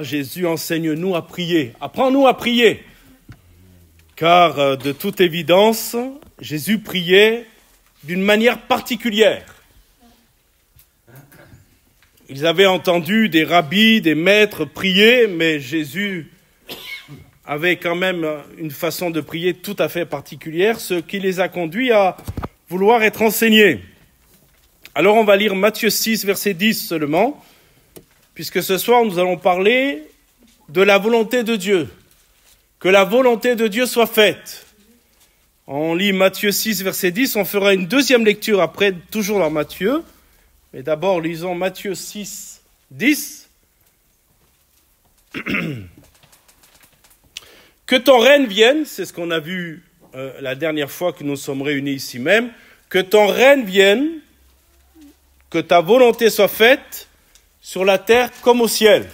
Jésus, enseigne-nous à prier, apprends-nous à prier. Car de toute évidence, Jésus priait d'une manière particulière. Ils avaient entendu des rabbis, des maîtres prier, mais Jésus avait quand même une façon de prier tout à fait particulière, ce qui les a conduits à vouloir être enseignés. Alors on va lire Matthieu 6, verset 10 seulement, puisque ce soir nous allons parler de la volonté de Dieu. Que la volonté de Dieu soit faite. On lit Matthieu 6, verset 10, on fera une deuxième lecture après, toujours dans Matthieu. Mais d'abord, lisons Matthieu 6, 10. Que ton règne vienne, c'est ce qu'on a vu la dernière fois que nous sommes réunis ici même, que ton règne vienne, que ta volonté soit faite sur la terre comme au ciel.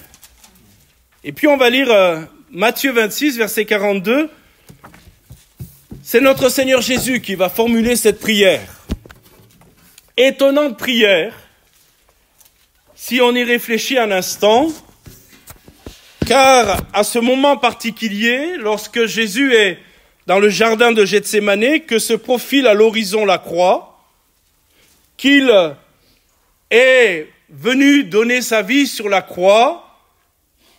Et puis on va lire Matthieu 26, verset 42. C'est notre Seigneur Jésus qui va formuler cette prière. Étonnante prière, si on y réfléchit un instant, car à ce moment particulier, lorsque Jésus est dans le jardin de Gethsémanée, que se profile à l'horizon la croix, qu'il est venu donner sa vie sur la croix,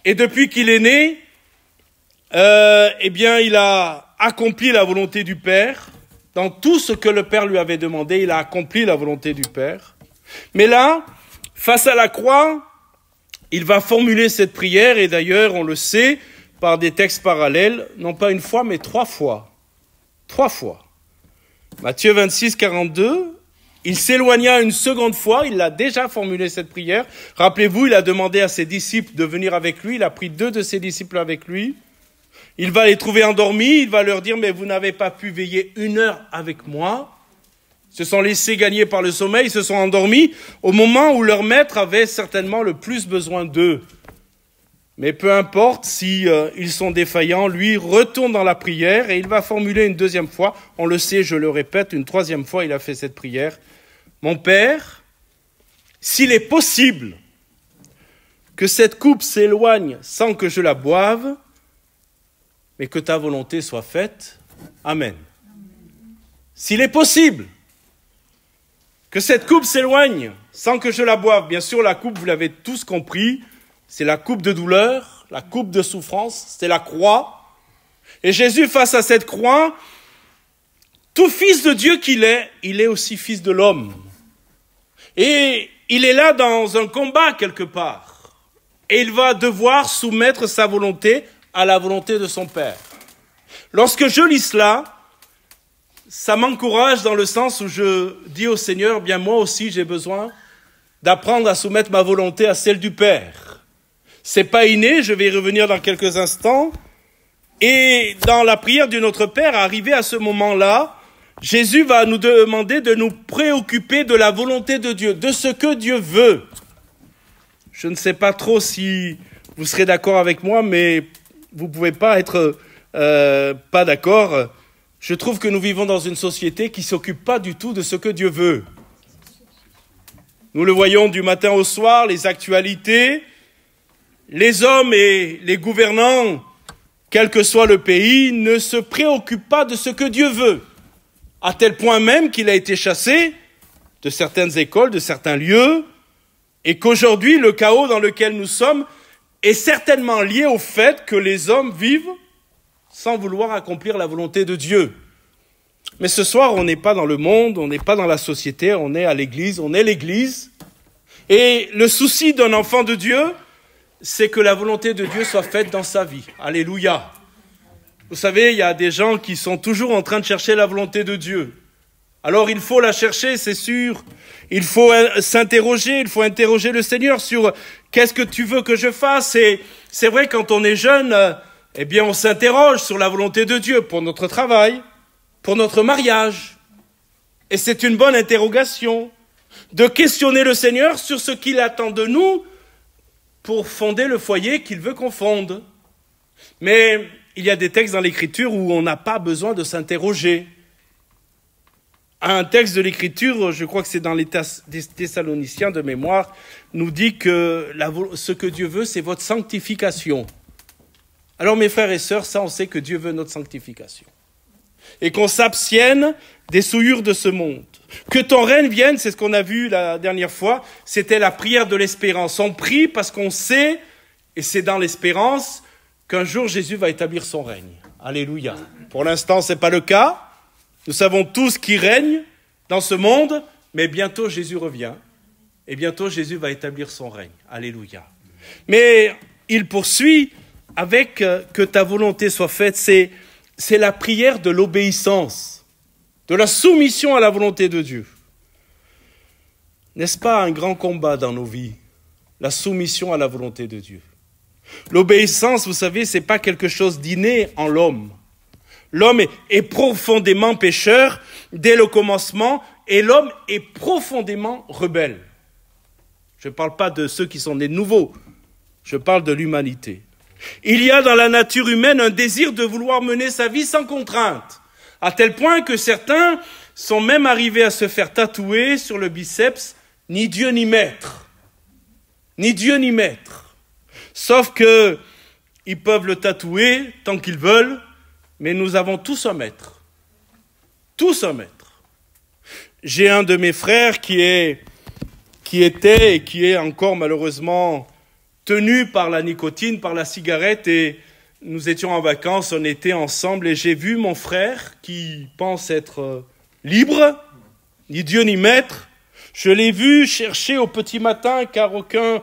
et depuis qu'il est né, il a accompli la volonté du Père. Dans tout ce que le Père lui avait demandé, il a accompli la volonté du Père. Mais là, face à la croix, il va formuler cette prière, et d'ailleurs, on le sait, par des textes parallèles, non pas une fois, mais 3 fois. 3 fois. Matthieu 26, 42, il s'éloigna une seconde fois, il a déjà formulé cette prière. Rappelez-vous, il a demandé à ses disciples de venir avec lui, il a pris 2 de ses disciples avec lui. Il va les trouver endormis, il va leur dire « Mais vous n'avez pas pu veiller 1 heure avec moi ?» Ils se sont laissés gagner par le sommeil, ils se sont endormis au moment où leur maître avait certainement le plus besoin d'eux. Mais peu importe si ils sont défaillants, lui retourne dans la prière et il va formuler une 2e fois. On le sait, je le répète, une 3e fois il a fait cette prière. « Mon Père, s'il est possible que cette coupe s'éloigne sans que je la boive, mais que ta volonté soit faite. Amen. » S'il est possible que cette coupe s'éloigne sans que je la boive, bien sûr la coupe, vous l'avez tous compris, c'est la coupe de douleur, la coupe de souffrance, c'est la croix. Et Jésus, face à cette croix, tout fils de Dieu qu'il est, il est aussi fils de l'homme. Et il est là dans un combat quelque part. Et il va devoir soumettre sa volonté à la volonté de son Père. Lorsque je lis cela, ça m'encourage dans le sens où je dis au Seigneur, bien moi aussi j'ai besoin d'apprendre à soumettre ma volonté à celle du Père. C'est pas inné, je vais y revenir dans quelques instants. Et dans la prière du Notre Père, arrivé à ce moment-là, Jésus va nous demander de nous préoccuper de la volonté de Dieu, de ce que Dieu veut. Je ne sais pas trop si vous serez d'accord avec moi, mais vous ne pouvez pas être pas d'accord. Je trouve que nous vivons dans une société qui ne s'occupe pas du tout de ce que Dieu veut. Nous le voyons du matin au soir, les actualités, les hommes et les gouvernants, quel que soit le pays, ne se préoccupent pas de ce que Dieu veut, à tel point même qu'il a été chassé de certaines écoles, de certains lieux, et qu'aujourd'hui, le chaos dans lequel nous sommes est certainement lié au fait que les hommes vivent sans vouloir accomplir la volonté de Dieu. Mais ce soir, on n'est pas dans le monde, on n'est pas dans la société, on est à l'église, on est l'église. Et le souci d'un enfant de Dieu, c'est que la volonté de Dieu soit faite dans sa vie. Alléluia. Vous savez, il y a des gens qui sont toujours en train de chercher la volonté de Dieu. Alors il faut la chercher, c'est sûr. Il faut s'interroger, il faut interroger le Seigneur sur qu'est-ce que tu veux que je fasse. Et c'est vrai, quand on est jeune, on s'interroge sur la volonté de Dieu pour notre travail, pour notre mariage. Et c'est une bonne interrogation de questionner le Seigneur sur ce qu'il attend de nous pour fonder le foyer qu'il veut qu'on fonde. Mais il y a des textes dans l'Écriture où on n'a pas besoin de s'interroger. un texte de l'Écriture, je crois que c'est dans les Thessaloniciens de mémoire, nous dit que ce que Dieu veut, c'est votre sanctification. Alors mes frères et sœurs, ça on sait que Dieu veut notre sanctification. Et qu'on s'abstienne des souillures de ce monde. Que ton règne vienne, c'est ce qu'on a vu la dernière fois, c'était la prière de l'espérance. On prie parce qu'on sait, et c'est dans l'espérance, qu'un jour Jésus va établir son règne. Alléluia. Pour l'instant, ce n'est pas le cas. Nous savons tous qui règne dans ce monde, mais bientôt Jésus revient. Et bientôt Jésus va établir son règne. Alléluia. Mais il poursuit avec que ta volonté soit faite, c'est la prière de l'obéissance, de la soumission à la volonté de Dieu. N'est-ce pas un grand combat dans nos vies, la soumission à la volonté de Dieu? L'obéissance, vous savez, ce n'est pas quelque chose d'inné en l'homme. L'homme est profondément pécheur dès le commencement et l'homme est profondément rebelle. Je ne parle pas de ceux qui sont nés de nouveau, je parle de l'humanité. Il y a dans la nature humaine un désir de vouloir mener sa vie sans contrainte, à tel point que certains sont même arrivés à se faire tatouer sur le biceps « Ni Dieu ni maître ». Ni Dieu ni maître. Sauf que ils peuvent le tatouer tant qu'ils veulent, mais nous avons tous un maître. Tous un maître. J'ai un de mes frères qui était et qui est encore malheureusement tenu par la nicotine, par la cigarette, et nous étions en vacances, on était ensemble, et j'ai vu mon frère qui pense être libre, ni Dieu ni maître. Je l'ai vu chercher au petit matin, car aucun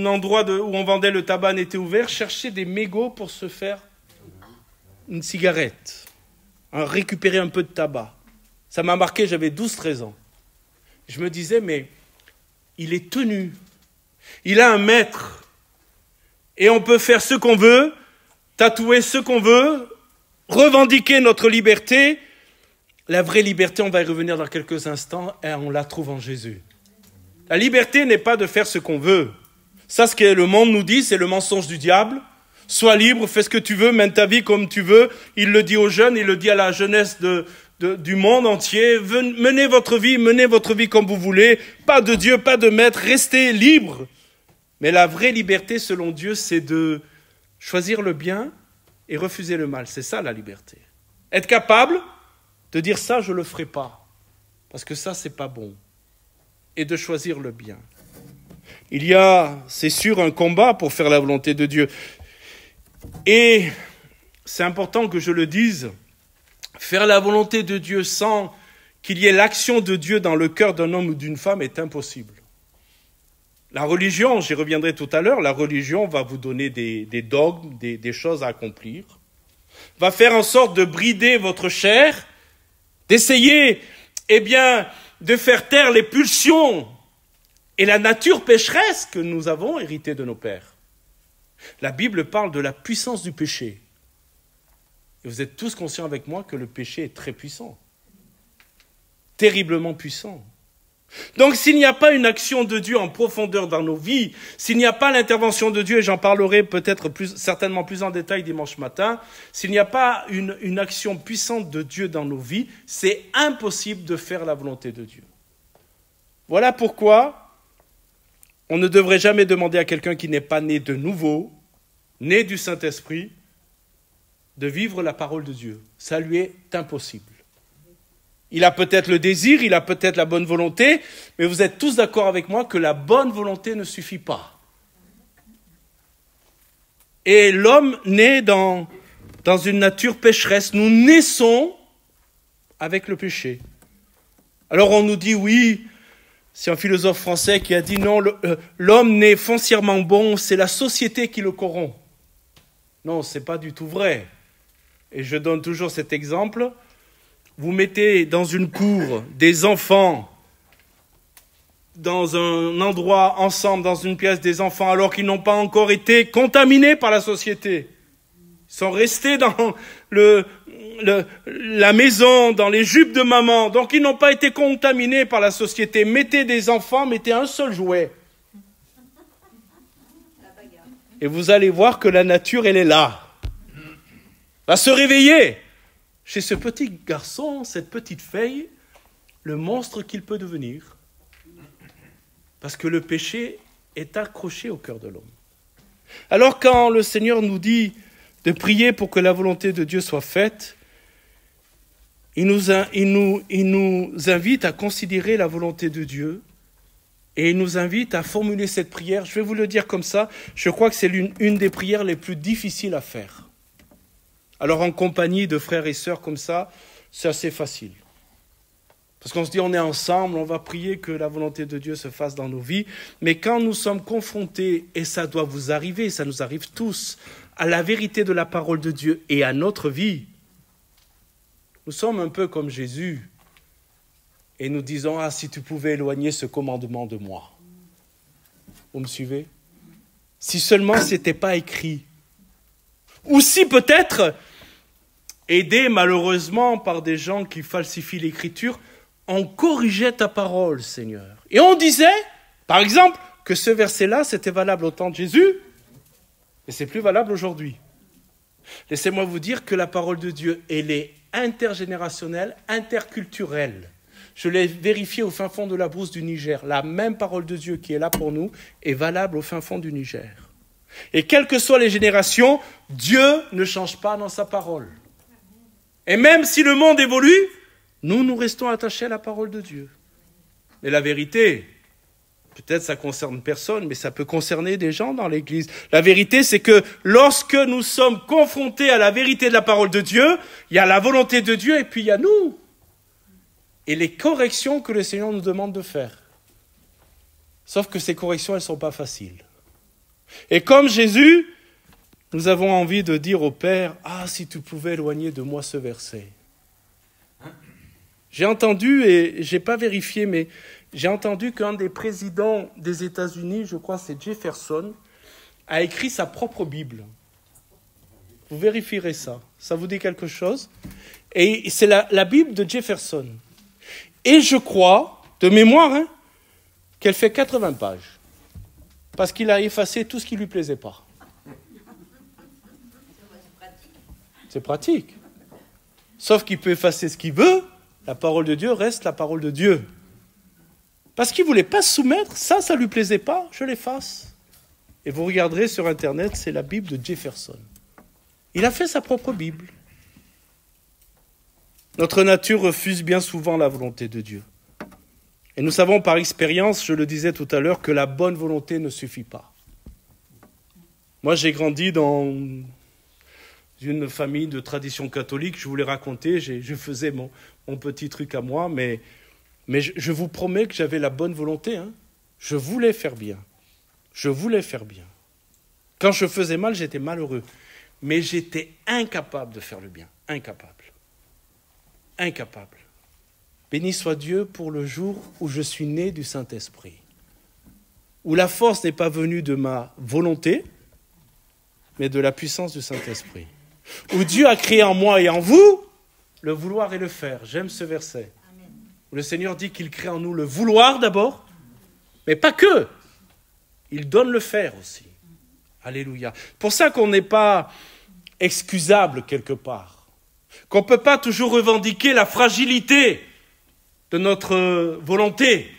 endroit où on vendait le tabac n'était ouvert, chercher des mégots pour se faire une cigarette, récupérer un peu de tabac. Ça m'a marqué, j'avais 12-13 ans. Je me disais, mais il est tenu. Il a un maître. Et on peut faire ce qu'on veut, tatouer ce qu'on veut, revendiquer notre liberté. La vraie liberté, on va y revenir dans quelques instants, et on la trouve en Jésus. La liberté n'est pas de faire ce qu'on veut. Ça, ce que le monde nous dit, c'est le mensonge du diable. Sois libre, fais ce que tu veux, mène ta vie comme tu veux. Il le dit aux jeunes, il le dit à la jeunesse du monde entier. Menez votre vie comme vous voulez. Pas de Dieu, pas de maître, restez libre. Mais la vraie liberté, selon Dieu, c'est de choisir le bien et refuser le mal. C'est ça la liberté. Être capable de dire ça, je ne le ferai pas. Parce que ça, c'est pas bon. Et de choisir le bien. Il y a, c'est sûr, un combat pour faire la volonté de Dieu. Et c'est important que je le dise, faire la volonté de Dieu sans qu'il y ait l'action de Dieu dans le cœur d'un homme ou d'une femme est impossible. La religion, j'y reviendrai tout à l'heure, la religion va vous donner des dogmes, des choses à accomplir, va faire en sorte de brider votre chair, d'essayer, de faire taire les pulsions et la nature pécheresse que nous avons héritée de nos pères. La Bible parle de la puissance du péché. Et vous êtes tous conscients avec moi que le péché est très puissant. Terriblement puissant. Donc s'il n'y a pas une action de Dieu en profondeur dans nos vies, s'il n'y a pas l'intervention de Dieu, et j'en parlerai peut-être certainement plus en détail dimanche matin, s'il n'y a pas une action puissante de Dieu dans nos vies, c'est impossible de faire la volonté de Dieu. Voilà pourquoi on ne devrait jamais demander à quelqu'un qui n'est pas né de nouveau, né du Saint-Esprit, de vivre la parole de Dieu. Ça lui est impossible. Il a peut-être le désir, il a peut-être la bonne volonté, mais vous êtes tous d'accord avec moi que la bonne volonté ne suffit pas. Et l'homme naît dans une nature pécheresse. Nous naissons avec le péché. Alors on nous dit oui, c'est un philosophe français qui a dit non, l'homme naît foncièrement bon, c'est la société qui le corrompt. Non, ce n'est pas du tout vrai. Et je donne toujours cet exemple. Vous mettez dans une cour des enfants, dans un endroit ensemble, dans une pièce des enfants, alors qu'ils n'ont pas encore été contaminés par la société. Ils sont restés dans la maison, dans les jupes de maman, donc ils n'ont pas été contaminés par la société. Mettez des enfants, mettez un seul jouet. Et vous allez voir que la nature, elle est là. Va se réveiller. Chez ce petit garçon, cette petite fille, le monstre qu'il peut devenir. Parce que le péché est accroché au cœur de l'homme. Alors quand le Seigneur nous dit de prier pour que la volonté de Dieu soit faite, il nous invite à considérer la volonté de Dieu et il nous invite à formuler cette prière. Je vais vous le dire comme ça, je crois que c'est une des prières les plus difficiles à faire. Alors en compagnie de frères et sœurs comme ça, c'est assez facile. Parce qu'on se dit, on est ensemble, on va prier que la volonté de Dieu se fasse dans nos vies. Mais quand nous sommes confrontés, et ça doit vous arriver, ça nous arrive tous, à la vérité de la parole de Dieu et à notre vie, nous sommes un peu comme Jésus. Et nous disons, ah, si tu pouvais éloigner ce commandement de moi. Vous me suivez? Si seulement ce n'était pas écrit. Ou si peut-être, aidé malheureusement par des gens qui falsifient l'écriture, on corrigeait ta parole, Seigneur. Et on disait, par exemple, que ce verset-là, c'était valable au temps de Jésus, et c'est plus valable aujourd'hui. Laissez-moi vous dire que la parole de Dieu, elle est intergénérationnelle, interculturelle. Je l'ai vérifié au fin fond de la brousse du Niger. La même parole de Dieu qui est là pour nous est valable au fin fond du Niger. Et quelles que soient les générations, Dieu ne change pas dans sa parole. Et même si le monde évolue, nous restons attachés à la parole de Dieu. Et la vérité, peut-être ça ne concerne personne, mais ça peut concerner des gens dans l'Église. La vérité, c'est que lorsque nous sommes confrontés à la vérité de la parole de Dieu, il y a la volonté de Dieu et puis il y a nous. Et les corrections que le Seigneur nous demande de faire. Sauf que ces corrections, elles ne sont pas faciles. Et comme Jésus, nous avons envie de dire au Père, « Ah, si tu pouvais éloigner de moi ce verset. » J'ai entendu, et je n'ai pas vérifié, mais j'ai entendu qu'un des présidents des États-Unis, je crois que c'est Jefferson, a écrit sa propre Bible. Vous vérifierez ça. Ça vous dit quelque chose? Et c'est la Bible de Jefferson. Et je crois, de mémoire, qu'elle fait 80 pages. Parce qu'il a effacé tout ce qui ne lui plaisait pas. C'est pratique. Sauf qu'il peut effacer ce qu'il veut. La parole de Dieu reste la parole de Dieu. Parce qu'il ne voulait pas se soumettre, ça ne lui plaisait pas, je l'efface. Et vous regarderez sur Internet, c'est la Bible de Jefferson. Il a fait sa propre Bible. Notre nature refuse bien souvent la volonté de Dieu. Et nous savons par expérience, je le disais tout à l'heure, que la bonne volonté ne suffit pas. Moi, j'ai grandi dans une famille de tradition catholique, je vous l'ai raconté, je faisais mon petit truc à moi, mais je vous promets que j'avais la bonne volonté. Je voulais faire bien. Je voulais faire bien. Quand je faisais mal, j'étais malheureux. Mais j'étais incapable de faire le bien. Incapable. Incapable. Béni soit Dieu pour le jour où je suis né du Saint-Esprit. Où la force n'est pas venue de ma volonté, mais de la puissance du Saint-Esprit. Où Dieu a créé en moi et en vous le vouloir et le faire. J'aime ce verset. Amen. Où le Seigneur dit qu'il crée en nous le vouloir d'abord, mais pas que. Il donne le faire aussi. Alléluia. Pour ça qu'on n'est pas excusable quelque part. Qu'on ne peut pas toujours revendiquer la fragilité de notre volonté.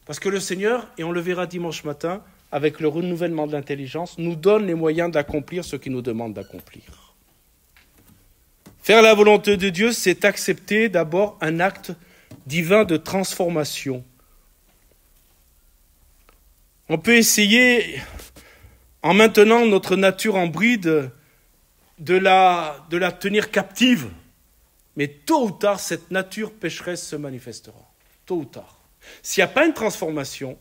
Parce que le Seigneur, et on le verra dimanche matin, avec le renouvellement de l'intelligence, nous donne les moyens d'accomplir ce qu'il nous demande d'accomplir. Faire la volonté de Dieu, c'est accepter d'abord un acte divin de transformation. On peut essayer, en maintenant notre nature en bride, de la tenir captive. Mais tôt ou tard, cette nature pécheresse se manifestera. Tôt ou tard. S'il n'y a pas une transformation,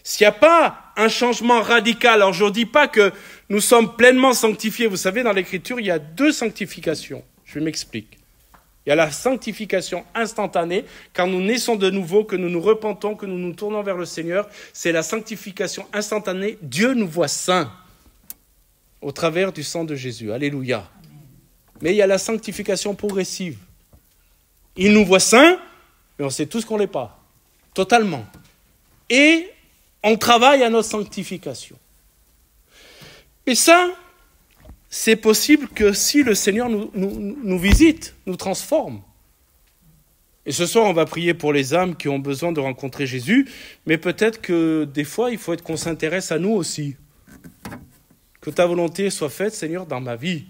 s'il n'y a pas un changement radical, alors je ne dis pas que nous sommes pleinement sanctifiés. Vous savez, dans l'Écriture, il y a 2 sanctifications. Je m'explique. Il y a la sanctification instantanée, quand nous naissons de nouveau, que nous nous repentons, que nous nous tournons vers le Seigneur. C'est la sanctification instantanée. Dieu nous voit saints au travers du sang de Jésus. Alléluia. Mais il y a la sanctification progressive. Il nous voit saints, mais on sait tous qu'on ne l'est pas. Totalement. Et on travaille à notre sanctification. Et ça, c'est possible que si le Seigneur nous visite, nous transforme. Et ce soir, on va prier pour les âmes qui ont besoin de rencontrer Jésus, mais peut-être que des fois, il faut qu'on s'intéresse à nous aussi. Que ta volonté soit faite, Seigneur, dans ma vie.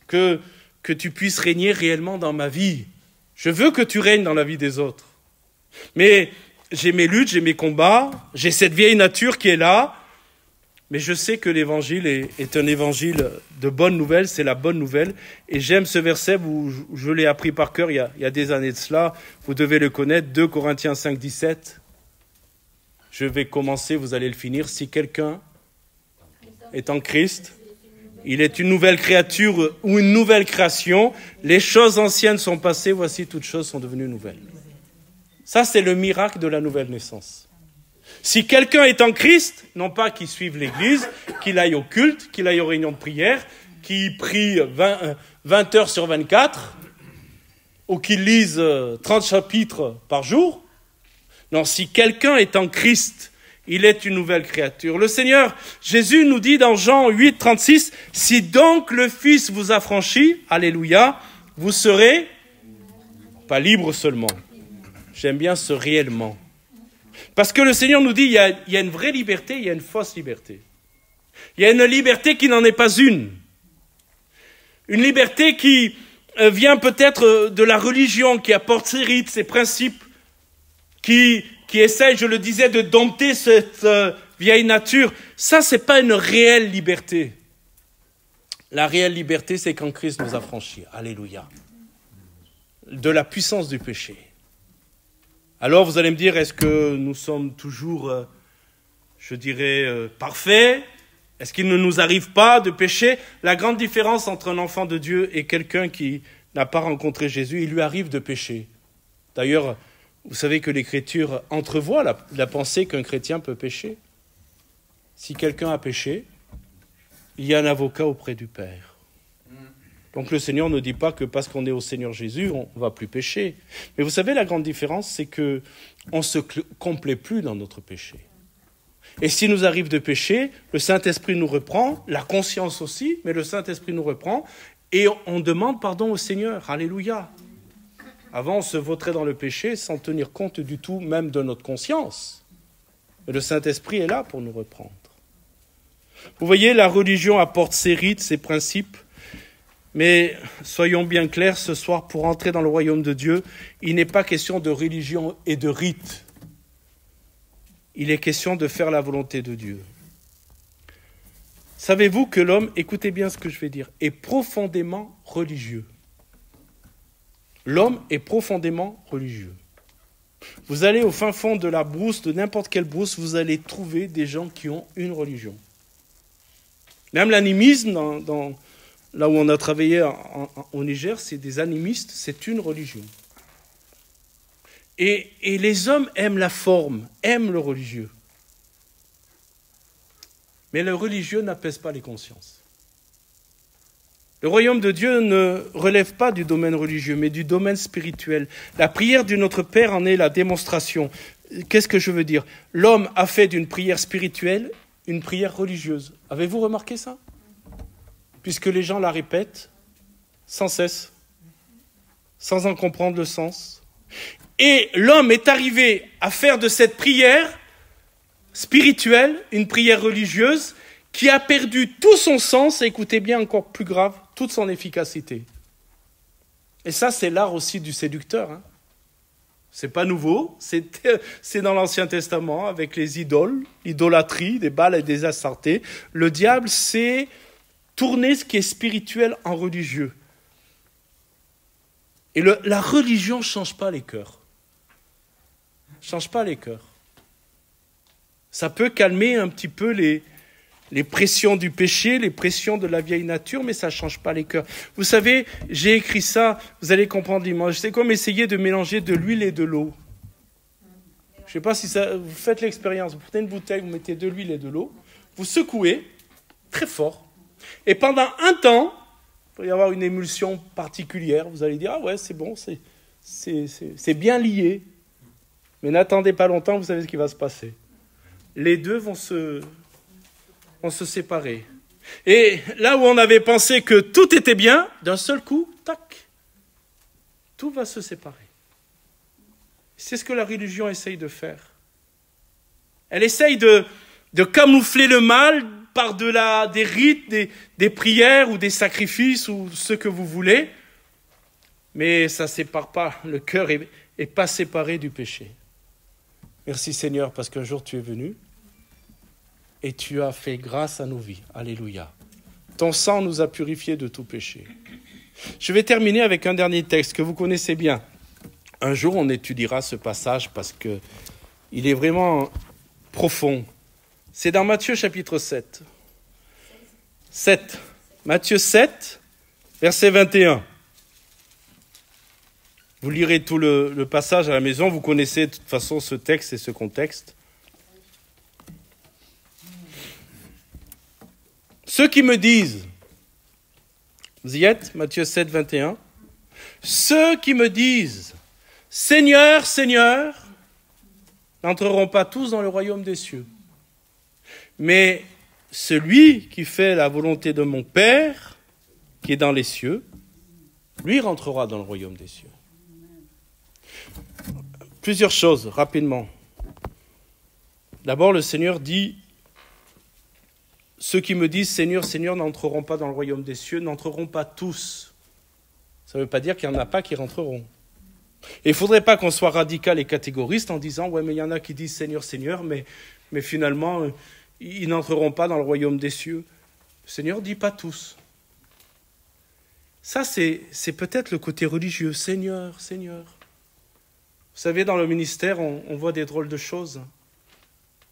Que tu puisses régner réellement dans ma vie. Je veux que tu règnes dans la vie des autres. Mais j'ai mes luttes, j'ai mes combats, j'ai cette vieille nature qui est là, mais je sais que l'évangile est un évangile de bonne nouvelle, c'est la bonne nouvelle. Et j'aime ce verset où je l'ai appris par cœur il y a des années de cela. Vous devez le connaître, 2 Corinthiens 5, 17. Je vais commencer, vous allez le finir. Si quelqu'un est en Christ, il est une nouvelle créature ou une nouvelle création. Les choses anciennes sont passées, voici toutes choses sont devenues nouvelles. Ça, c'est le miracle de la nouvelle naissance. Si quelqu'un est en Christ, non pas qu'il suive l'Église, qu'il aille au culte, qu'il aille aux réunions de prière, qu'il prie 20 heures sur 24, ou qu'il lise 30 chapitres par jour. Non, si quelqu'un est en Christ, il est une nouvelle créature. Le Seigneur Jésus nous dit dans Jean 8, 36, « Si donc le Fils vous a franchi, alléluia, vous serez pas libre seulement. » J'aime bien ce réellement. Parce que le Seigneur nous dit, il y a une vraie liberté, il y a une fausse liberté. Il y a une liberté qui n'en est pas une. Une liberté qui vient peut-être de la religion, qui apporte ses rites, ses principes, qui essaye, je le disais, de dompter cette vieille nature. Ça, c'est pas une réelle liberté. La réelle liberté, c'est quand Christ nous a franchis. Alléluia. De la puissance du péché. Alors vous allez me dire, est-ce que nous sommes toujours, parfaits? Est-ce qu'il ne nous arrive pas de pécher? La grande différence entre un enfant de Dieu et quelqu'un qui n'a pas rencontré Jésus, il lui arrive de pécher. D'ailleurs, vous savez que l'Écriture entrevoit la pensée qu'un chrétien peut pécher. Si quelqu'un a péché, il y a un avocat auprès du Père. Donc le Seigneur ne dit pas que parce qu'on est au Seigneur Jésus, on ne va plus pécher. Mais vous savez, la grande différence, c'est qu'on ne se complaît plus dans notre péché. Et s'il nous arrive de pécher, le Saint-Esprit nous reprend, la conscience aussi, mais le Saint-Esprit nous reprend, et on demande pardon au Seigneur. Alléluia. Avant, on se vautrait dans le péché sans tenir compte du tout, même de notre conscience. Mais le Saint-Esprit est là pour nous reprendre. Vous voyez, la religion apporte ses rites, ses principes, mais soyons bien clairs ce soir, pour entrer dans le royaume de Dieu, il n'est pas question de religion et de rite. Il est question de faire la volonté de Dieu. Savez-vous que l'homme, écoutez bien ce que je vais dire, est profondément religieux. L'homme est profondément religieux. Vous allez au fin fond de la brousse, de n'importe quelle brousse, vous allez trouver des gens qui ont une religion. Même l'animisme, là où on a travaillé au Niger, c'est des animistes, c'est une religion. Et les hommes aiment la forme, aiment le religieux. Mais le religieux n'apaise pas les consciences. Le royaume de Dieu ne relève pas du domaine religieux, mais du domaine spirituel. La prière du Notre Père en est la démonstration. Qu'est-ce que je veux dire? L'homme a fait d'une prière spirituelle une prière religieuse. Avez-vous remarqué ça? Puisque les gens la répètent sans cesse, sans en comprendre le sens. Et l'homme est arrivé à faire de cette prière spirituelle une prière religieuse qui a perdu tout son sens, et écoutez bien, encore plus grave, toute son efficacité. Et ça, c'est l'art aussi du séducteur. Hein. C'est pas nouveau, c'est dans l'Ancien Testament, avec les idoles, l'idolâtrie, des Baals et des Astartés. Le diable sait tourner ce qui est spirituel en religieux. Et la religion ne change pas les cœurs. Change pas les cœurs. Ça peut calmer un petit peu les pressions du péché, les pressions de la vieille nature, mais ça ne change pas les cœurs. Vous savez, j'ai écrit ça, vous allez comprendre l'image. C'est comme essayer de mélanger de l'huile et de l'eau. Je ne sais pas si vous faites l'expérience. Vous prenez une bouteille, vous mettez de l'huile et de l'eau, vous secouez très fort. Et pendant un temps, il peut y avoir une émulsion particulière. Vous allez dire, ah ouais, c'est bon, c'est bien lié. Mais n'attendez pas longtemps, vous savez ce qui va se passer. Les deux vont se séparer. Et là où on avait pensé que tout était bien, d'un seul coup, tac, tout va se séparer. C'est ce que la religion essaye de faire. Elle essaye de camoufler le mal par-delà des rites, des prières ou des sacrifices ou ce que vous voulez. Mais ça ne sépare pas. Le cœur est pas séparé du péché. Merci Seigneur parce qu'un jour tu es venu et tu as fait grâce à nos vies. Alléluia. Ton sang nous a purifiés de tout péché. Je vais terminer avec un dernier texte que vous connaissez bien. Un jour, on étudiera ce passage parce qu'il est vraiment profond. C'est dans Matthieu chapitre 7. 7. Matthieu 7, verset 21. Vous lirez tout le passage à la maison. Vous connaissez de toute façon ce texte et ce contexte. Ceux qui me disent, vous y êtes, Matthieu 7, 21. Ceux qui me disent, Seigneur, Seigneur, n'entreront pas tous dans le royaume des cieux. Mais celui qui fait la volonté de mon Père, qui est dans les cieux, lui rentrera dans le royaume des cieux. Plusieurs choses, rapidement. D'abord, le Seigneur dit, ceux qui me disent Seigneur, Seigneur n'entreront pas dans le royaume des cieux, n'entreront pas tous. Ça ne veut pas dire qu'il n'y en a pas qui rentreront. Et il ne faudrait pas qu'on soit radical et catégoriste en disant ouais, mais il y en a qui disent Seigneur, Seigneur, mais finalement, ils n'entreront pas dans le royaume des cieux. Le Seigneur ne dit pas tous. Ça, c'est peut-être le côté religieux. Seigneur, Seigneur. Vous savez, dans le ministère, on voit des drôles de choses.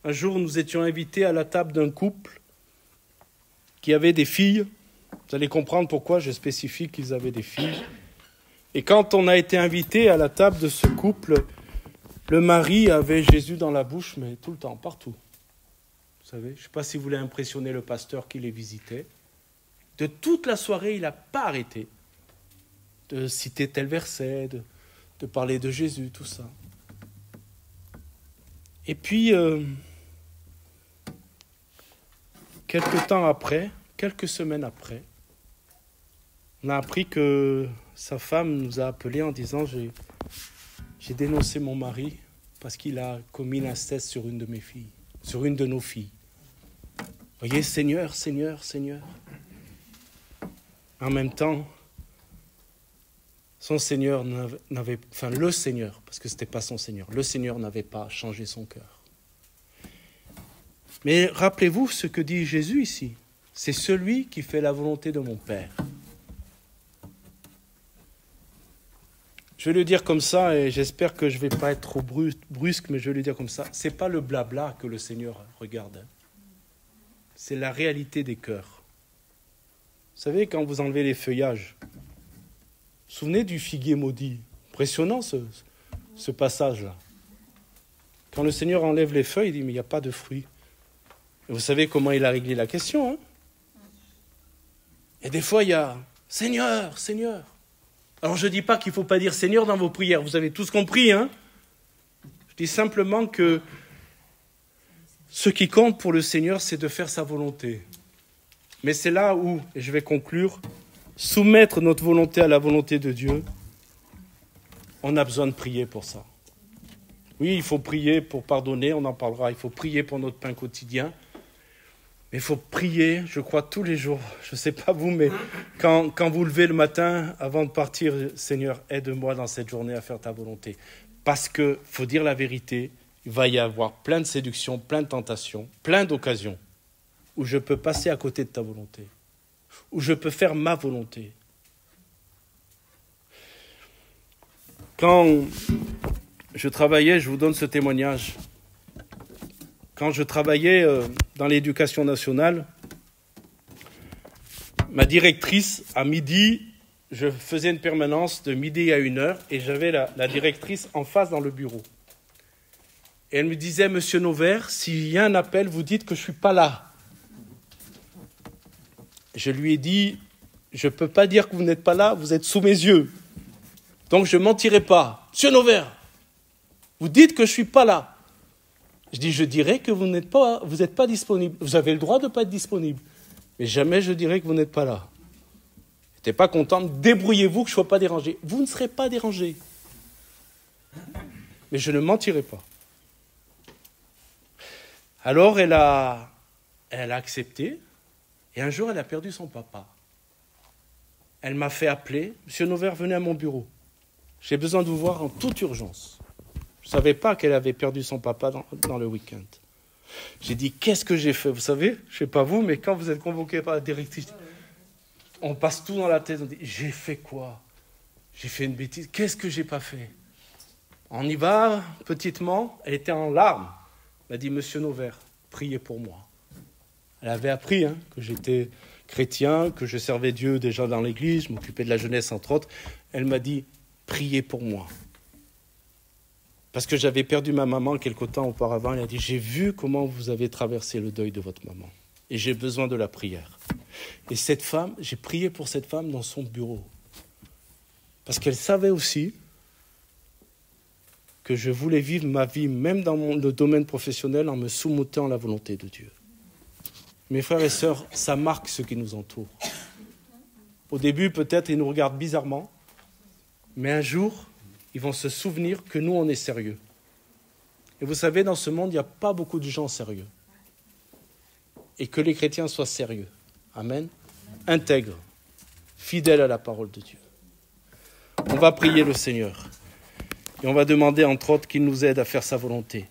Un jour, nous étions invités à la table d'un couple qui avait des filles. Vous allez comprendre pourquoi je spécifie qu'ils avaient des filles. Et quand on a été invité à la table de ce couple, le mari avait Jésus dans la bouche, mais tout le temps, partout. Vous savez, je ne sais pas si vous voulez impressionner le pasteur qui les visitait. De toute la soirée, il n'a pas arrêté de citer tel verset, de parler de Jésus, tout ça. Et puis, quelques temps après, quelques semaines après, on a appris que sa femme nous a appelés en disant j'ai dénoncé mon mari parce qu'il a commis l'inceste sur une de mes filles, sur une de nos filles. Voyez, Seigneur, Seigneur, Seigneur. En même temps, son Seigneur n'avait, enfin le Seigneur, parce que c'était pas son Seigneur, le Seigneur n'avait pas changé son cœur. Mais rappelez-vous ce que dit Jésus ici. C'est celui qui fait la volonté de mon Père. Je vais le dire comme ça, et j'espère que je ne vais pas être trop brusque, mais je vais le dire comme ça. Ce n'est pas le blabla que le Seigneur regarde. C'est la réalité des cœurs. Vous savez, quand vous enlevez les feuillages, vous vous souvenez du figuier maudit? Impressionnant ce passage-là. Quand le Seigneur enlève les feuilles, il dit, mais il n'y a pas de fruits. Et vous savez comment il a réglé la question, hein? Et des fois, il y a « Seigneur, Seigneur ». Alors, je ne dis pas qu'il ne faut pas dire « Seigneur » dans vos prières. Vous avez tous compris, hein? Je dis simplement que ce qui compte pour le Seigneur, c'est de faire sa volonté. Mais c'est là où, et je vais conclure, soumettre notre volonté à la volonté de Dieu, on a besoin de prier pour ça. Oui, il faut prier pour pardonner, on en parlera. Il faut prier pour notre pain quotidien. Mais il faut prier, je crois, tous les jours. Je ne sais pas vous, mais quand vous levez le matin, avant de partir, Seigneur, aide-moi dans cette journée à faire ta volonté. Parce qu'il faut dire la vérité, il va y avoir plein de séductions, plein de tentations, plein d'occasions où je peux passer à côté de ta volonté, où je peux faire ma volonté. Quand je travaillais, je vous donne ce témoignage. Quand je travaillais dans l'éducation nationale, ma directrice, à midi, je faisais une permanence de midi à 1h et j'avais la directrice en face dans le bureau. Et elle me disait, Monsieur Nover, s'il y a un appel, vous dites que je ne suis pas là. Je lui ai dit, je ne peux pas dire que vous n'êtes pas là, vous êtes sous mes yeux. Donc je ne mentirai pas. Monsieur Nover, vous dites que je ne suis pas là. Je dis, je dirais que vous n'êtes pas disponible. Vous avez le droit de ne pas être disponible. Mais jamais je dirais que vous n'êtes pas là. Je n'étais pas contente. Débrouillez-vous que je ne sois pas dérangé. Vous ne serez pas dérangé. mais je ne mentirai pas. Alors elle a accepté, et un jour elle a perdu son papa. Elle m'a fait appeler, Monsieur Nover, venez à mon bureau. J'ai besoin de vous voir en toute urgence. Je ne savais pas qu'elle avait perdu son papa dans le week-end. J'ai dit, qu'est-ce que j'ai fait? Vous savez, je ne sais pas vous, mais quand vous êtes convoqué par la directrice, on passe tout dans la tête, on dit, j'ai fait quoi? J'ai fait une bêtise, qu'est-ce que j'ai pas fait? On y va, petitement, elle était en larmes. Elle m'a dit, Monsieur Nover, priez pour moi. Elle avait appris que j'étais chrétien, que je servais Dieu déjà dans l'église, je m'occupais de la jeunesse entre autres. Elle m'a dit, priez pour moi. Parce que j'avais perdu ma maman quelque temps auparavant. Elle a dit, j'ai vu comment vous avez traversé le deuil de votre maman. Et j'ai besoin de la prière. Et cette femme, j'ai prié pour cette femme dans son bureau. Parce qu'elle savait aussi que je voulais vivre ma vie, même dans le domaine professionnel, en me soumettant à la volonté de Dieu. Mes frères et sœurs, ça marque ceux qui nous entourent. Au début, peut-être, ils nous regardent bizarrement, mais un jour, ils vont se souvenir que nous, on est sérieux. Et vous savez, dans ce monde, il n'y a pas beaucoup de gens sérieux. Et que les chrétiens soient sérieux. Amen. Intègres, fidèles à la parole de Dieu. On va prier le Seigneur. Et on va demander, entre autres, qu'il nous aide à faire sa volonté.